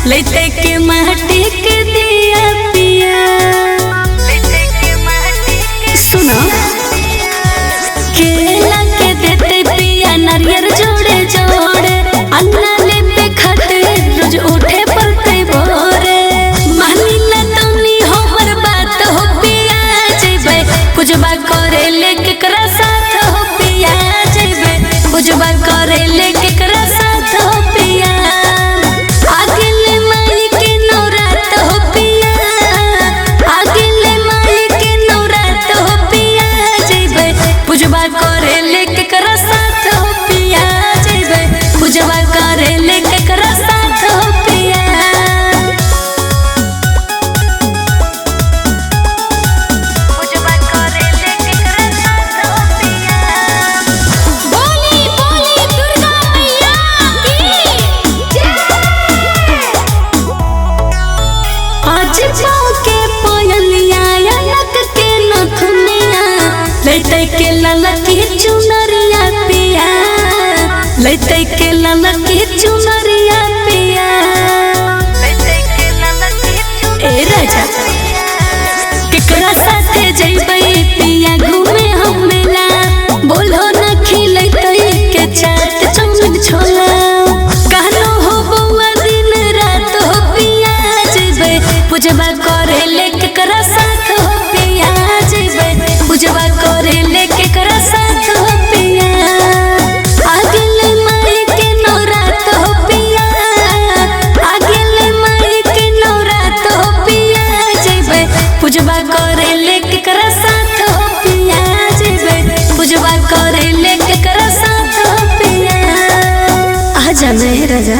लेते के माटी के दिया पिया सुनो केला के देते पिया नारियल जोड़े जोड़े अन्ना लेते खटे रोज उठे पड़ते भोरे मानी ना तुमनी हमर बात हो पिया जेबे पूजबा करे लेके करा साथ हो पिया जेबे पूजबा करे लेके करा साथ हो पिया करे लेके करा साथ हो पिया जेबे पूजबा करे लेके करा साथ हो पिया पूजबा करे लेके करा साथ हो पिया बोली बोली दुर्गा मैया की जय। आज पाँव के पायलिया लक के नथुनिया लेते के ललकी चुनरिया पिया लेते के ललकी चुनरिया पिया ए राजा केकरा साथे जइबै पिया घूमे हम मेला बोलो न खिलैते के चाट चौमिन छोला कहलो हो बउआ दिन रात हो पिया जेबै पूजबा करे लेके करा साथ हो पिया जेबै पूजबा करे लेके करा साथ हो पिया आगले माई के नौरात हो पिया आगले माई के नौरात हो पिया जेबै पूजबा करे लेके करा साथ हो पिया जेबै पूजबा करे लेके करा साथ हो पिया आ जाना है राजा।